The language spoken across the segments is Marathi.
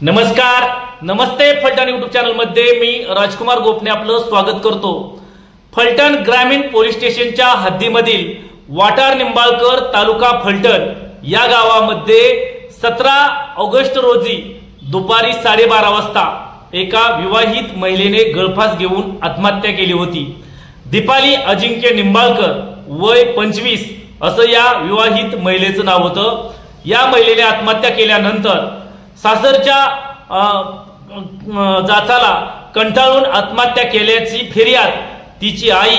नमस्कार, नमस्ते फलटण यूट्यूब चॅनल मध्ये मी राजकुमार गोपने आपलं स्वागत करतो। फलटण ग्रामीण पोलीस स्टेशनच्या हद्दीमधील वाटार निंबाळकर तालुका फलटण या गावामध्ये 17 ऑगस्ट रोजी दुपारी 12:30 वाजता एका विवाहित महिलेने गळफास घेऊन आत्महत्या केली होती। दीपाली अजिंक्य निंबाळकर वय 25 असं या विवाहित महिलेचं नाव होतं। या महिलेने आत्महत्या केल्यानंतर सासरच्या जाचाला कंटाळून आत्महत्या केल्याची फिर्याद तिची आई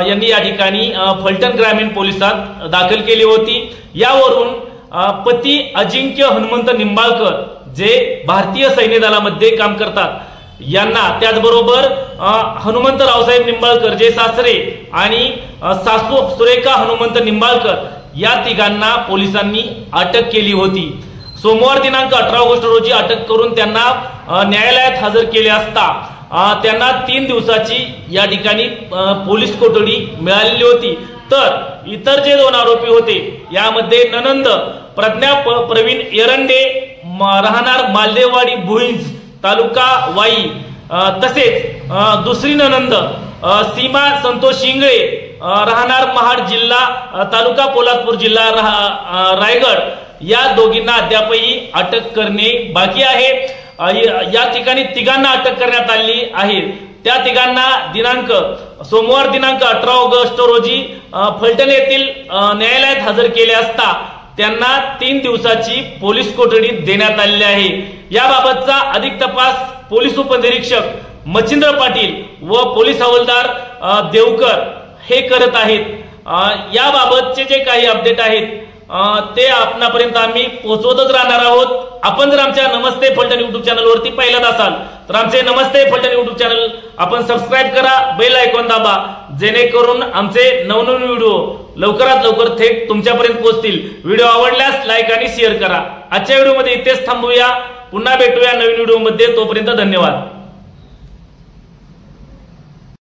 यांनी या ठिकाणी फलटण ग्रामीण पोलिसात दाखल केली होती। यावरून पती अजिंक्य हनुमंत निंबाळकर जे भारतीय सैन्य दलामध्ये काम करतात यांना, त्याचबरोबर हनुमंत रावसाहेब निंबाळकर जे सासरे आणि सासू सुरेखा हनुमंत निंबाळकर या तिघांना पोलिसांनी अटक केली होती। सोमवार दिनांक 18 ऑगस्ट रोजी अटक करून त्यांना न्यायालयात हजर केले असता त्यांना 3 दिवसाची या ठिकाणी पोलीस कोठडी मिळालेली होती। तर इतर जे 2 आरोपी होते यामध्ये ननंद प्रज्ञा प्रवीण एरंडे राहणार मालदेववाडी भुईंज तालुका वाई, तसेच दुसरी ननंद सीमा संतोष शिंगळे राहणार महाड जिल्हा तालुका पोलादपूर जिल्हा रायगड या दोघींना अद्यापही अटक करणे बाकी आहे। या ठिकाणी तिघांना अटक करण्यात आली आहे। त्या तिघांना सोमवार दिनांक 18 ऑगस्ट रोजी फलटण येथील न्यायालयात हजर केले असता त्यांना 3 दिवसाची पोलीस कोठडी देण्यात आलेली आहे। याबाबतचा अधिक तपास पोलीस उपनिरीक्षक मच्छिंद्र पाटील व पोलीस हवालदार देवकर हे करत आहेत। याबाबतचे जे काही अपडेट आहेत ते आपणापर्यंत आम्ही पोहोचवतच राहणार आहोत। आपण जर आमच्या नमस्ते फलटण युट्यूब चॅनलवरती पहिल्यांदा असाल तर आमचे नमस्ते फलटण युट्यूब चॅनल आपण सबस्क्राइब करा, बेल आयकॉन दाबा, जेणेकरून आमचे नवनवीन व्हिडिओ लवकरात लवकर थेट तुमच्यापर्यंत पोहोचतील। व्हिडिओ आवडल्यास लाईक आणि शेअर करा। आजच्या व्हिडिओमध्ये इथेच थांबूया, पुन्हा भेटूया नवीन व्हिडिओमध्ये। तोपर्यंत धन्यवाद।